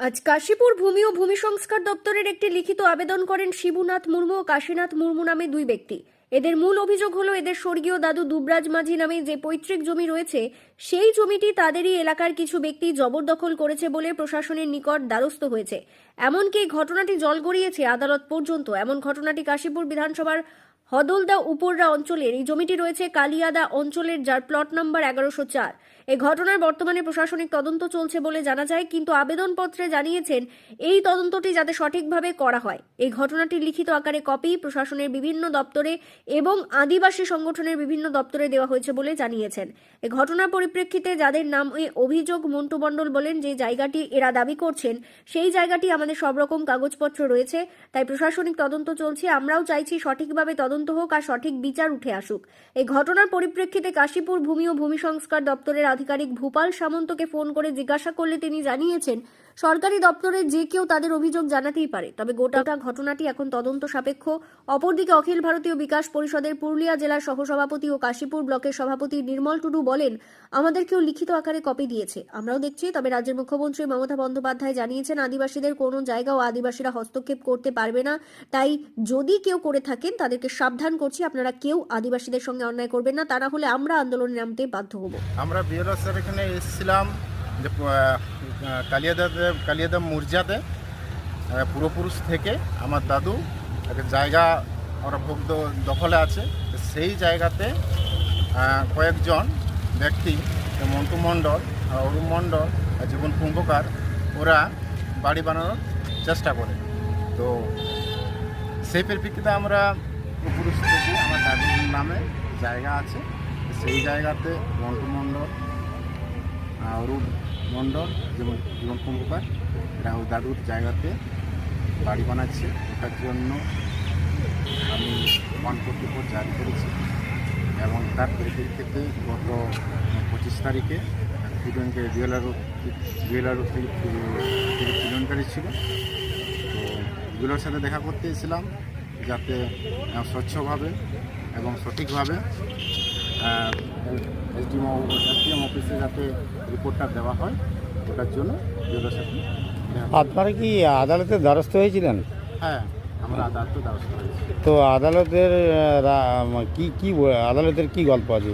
আজ কাশীপুর ভূমি ও ভূমি সংস্কার দপ্তরের একটি লিখিত আবেদন করেন শিবুনাথ মুর্মু ও কাশীনাথ মুর্মু নামে দুই ব্যক্তি। এদের মূল অভিযোগ হলো এদের স্বর্গীয় দাদু দুবরাজ মাঝি নামে যে পৈতৃক জমি রয়েছে সেই জমিটি তাদেরই এলাকার কিছু ব্যক্তি জবরদখল করেছে বলে প্রশাসনের নিকট দ্বারস্থ হয়েছে। এমনকি এই ঘটনাটি জল গড়িয়েছে আদালত পর্যন্ত। এমন ঘটনাটি কাশীপুর বিধানসভার হদলদা উপররা অঞ্চলের এই জমিটি রয়েছে কালিয়াদা অঞ্চলের, যার প্লট নম্বর 1104। এই ঘটনার বর্তমানে প্রশাসনিক তদন্ত চলছে বলে জানা যায়, কিন্তু আবেদনপত্রে জানিয়েছেন এই তদন্তটি যাতে সঠিকভাবে করা হয়। এই ঘটনাটির লিখিত আকারে কপি প্রশাসনের বিভিন্ন দপ্তরে এবং আদিবাসী সংগঠনের বিভিন্ন দপ্তরে দেওয়া হয়েছে বলে জানিয়েছেন। এই ঘটনার পরিপ্রেক্ষিতে যাদের নামে অভিযোগ, মন্টু মণ্ডল বলেন যে জায়গাটি এরা দাবি করছেন সেই জায়গাটি আমাদের সব রকম কাগজপত্র রয়েছে, তাই প্রশাসনিক তদন্ত চলছে। আমরাও চাইছি সঠিকভাবে তদন্ত হোক আর সঠিক বিচার উঠে আসুক। এই ঘটনার পরিপ্রেক্ষিতে কাশীপুর ভূমি ও ভূমি সংস্কার দপ্তরের আধিকারিক ভূপাল সামন্তকে ফোন করে জিজ্ঞাসা করলে তিনি জানিয়েছেন সরকারি দপ্তরে যে কেউ তাদের অভিযোগ জানাতেই পারে, তবে গোটা ঘটনাটি এখন তদন্ত সাপেক্ষ। অপরদিকে অখিল ভারতীয় বিকাশ পরিষদের পুরুলিয়া জেলার সহসভাপতি ও কাশীপুর ব্লকের সভাপতি নির্মল টুডু বলেন, আমাদেরকেও লিখিত আকারে কপি দিয়েছে, আমরাও দেখছি। তবে রাজ্যের মুখ্যমন্ত্রী মমতা বন্দ্যোপাধ্যায় জানিয়েছেন আদিবাসীদের কোনো জায়গা ও আদিবাসীরা হস্তক্ষেপ করতে পারবে না, তাই যদি কেউ করে থাকেন তাদেরকে সাবধান করছি, আপনারা কেউ আদিবাসীদের সঙ্গে অন্যায় করবেন না, তা না হলে আমরা আন্দোলনে নামতে বাধ্য হব। আমরা বিএলও স্যার এখানে এসেছিলাম যে কালিয়াদা মুরজাতে পূর্বপুরুষ থেকে আমার দাদু একটা জায়গা ওরা ভোগ দখলে আছে, সেই জায়গাতে কয়েকজন ব্যক্তি মন্টু মণ্ডল, অরুণ মণ্ডল, জীবন কুম্ভকার ওরা বাড়ি বানানোর চেষ্টা করে। তো সেই পরিপ্রেক্ষিতে আমরা পূর্বপুরুষ থেকে আমার দাদুর নামে জায়গা আছে, সেই জায়গাতে মন্টু মণ্ডল, অরুণ মণ্ডল, জীবন কুম্ভকার এরা দাদুর জায়গাতে বাড়ি বানাচ্ছে। ওটার জন্য আমি 144 জারি করেছি এবং তার পরিপ্রেক্ষিতে গত 25 তারিখে জুয়েলার থেকে পিলনকারী ছিল। তো এগুলোর সাথে দেখা করতে এসেছিলাম যাতে স্বচ্ছভাবে এবং সঠিকভাবে এসডিএম অফিসে যাতে রিপোর্টটা দেওয়া হয়, ওটার জন্য জেলার সাথে। আপনারা কি আদালতের দ্বারস্থ হয়েছিলেন? হ্যাঁ, আমরা আদালতের দ্বারস্থ হয়েছি। তো আদালতের আদালতের কি গল্প আছে?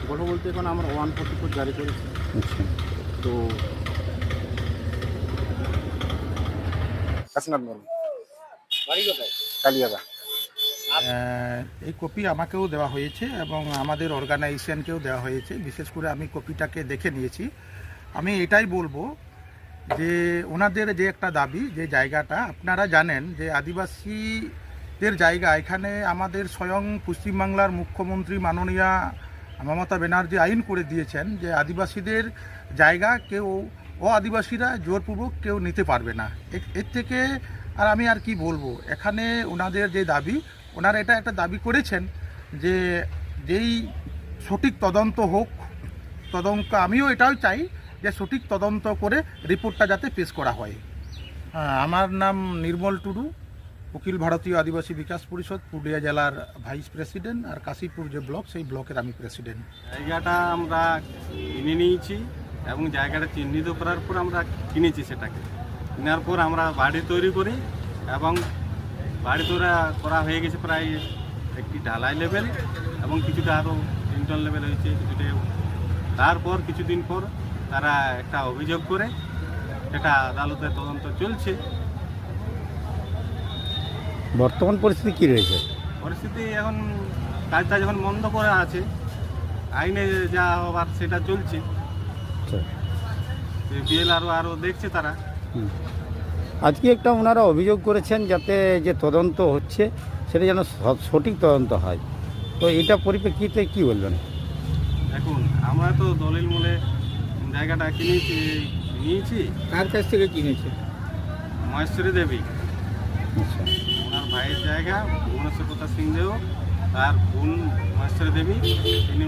গল্প বলতে এখন আমরা 144 জারি করেছি। আচ্ছা, তো কালিয়াদা এই কপি আমাকেও দেওয়া হয়েছে এবং আমাদের অর্গানাইজেশনকেও দেওয়া হয়েছে। বিশেষ করে আমি কপিটাকে দেখে নিয়েছি। আমি এটাই বলবো যে ওনাদের যে একটা দাবি, যে জায়গাটা আপনারা জানেন যে আদিবাসীদের জায়গা, এখানে আমাদের স্বয়ং পশ্চিমবাংলার মুখ্যমন্ত্রী মাননীয়া মমতা ব্যানার্জি আইন করে দিয়েছেন যে আদিবাসীদের জায়গা কেউ আদিবাসীরা জোরপূর্বক কেউ নিতে পারবে না। এর থেকে আর আমি আর কি বলবো। এখানে ওনাদের যে দাবি, ওনারা এটা একটা দাবি করেছেন যে যেই সঠিক তদন্ত হোক, আমিও এটাও চাই যে সঠিক তদন্ত করে রিপোর্টটা যাতে পেশ করা হয়। আমার নাম নির্মল টুডু, অখিল ভারতীয় আদিবাসী বিকাশ পরিষদ পুরুলিয়া জেলার ভাইস প্রেসিডেন্ট, আর কাশীপুর যে ব্লক সেই ব্লকের আমি প্রেসিডেন্ট। জায়গাটা আমরা কিনে নিয়েছি এবং জায়গাটা চিহ্নিত করার পর আমরা কিনেছি। সেটাকে কেনার পর আমরা বাড়ি তৈরি করি এবং বাড়ি তৈরি করা হয়ে গেছে প্রায় একটি ঢালাই লেভেল এবং কিছুটা আরও লিন্টন লেভেল হয়েছে কিছুটা। তারপর কিছুদিন পর তারা একটা অভিযোগ করে, সেটা আদালতে তদন্ত চলছে। বর্তমান পরিস্থিতি কি রয়েছে? পরিস্থিতি এখন কাজটা যখন বন্ধ করা আছে, আইনে যা হবার সেটা চলছে। বিএল আরও দেখছে তারা। আজকে একটা ওনারা অভিযোগ করেছেন যাতে যে তদন্ত হচ্ছে সেটা যেন সঠিক তদন্ত হয়, তো এটা পরিপ্রেক্ষিতে কি বলবেন? দেখুন, আমরা তো দলিল মূলে জায়গাটা নিয়েছি। কার কাছ থেকে কিনেছে? মহেশ্বরী দেবী, আচ্ছা, ওনার ভাইয়ের জায়গা ভুবনেশ্বর প্রতাপ সিং দেও, তার বোন মহেশ্বরী দেবী,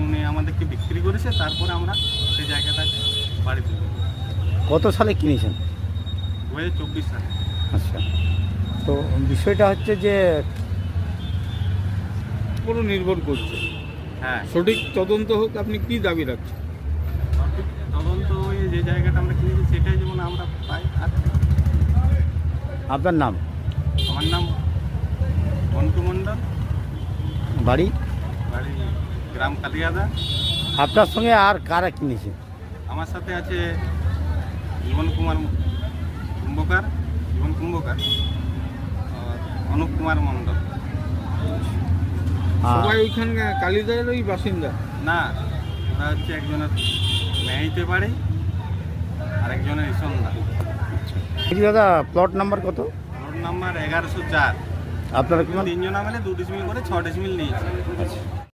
উনি আমাদেরকে বিক্রি করেছে। তারপরে আমরা সেই জায়গাটা বাড়ি তুলি। কত সালে কিনেছেন? 2024 সালে। আচ্ছা, তো বিষয়টা হচ্ছে যে পুরো নির্ভর করছে। হ্যাঁ, সঠিক তদন্ত হোক। আপনি কি দাবি রাখছেন? সঠিক তদন্ত হয়ে যে জায়গাটা আমরা কিনেছি সেটাই যেমন আমরা পাই। আর আপনার নাম? আমার নাম মন্টু মণ্ডল, বাড়ি? বাড়ি গ্রাম কালিয়াদা। আপনার সঙ্গে আর কারা কিনেছে? আমার সাথে আছে জীবন কুম্ভকার আর অনুপ কুমার মণ্ডল। সবাই ওইখানকার কালিদায়েরই বাসিন্দা? না, ওরা হচ্ছে একজনের মেহিতে পারে আর একজনের ইসন্দা। দাদা প্লট নাম্বার কত? Road number 1104। আপনারা কি তিনজন মিলে 2 ডিসমিল করে 6 ডিসমিল নিয়েছে। আচ্ছা।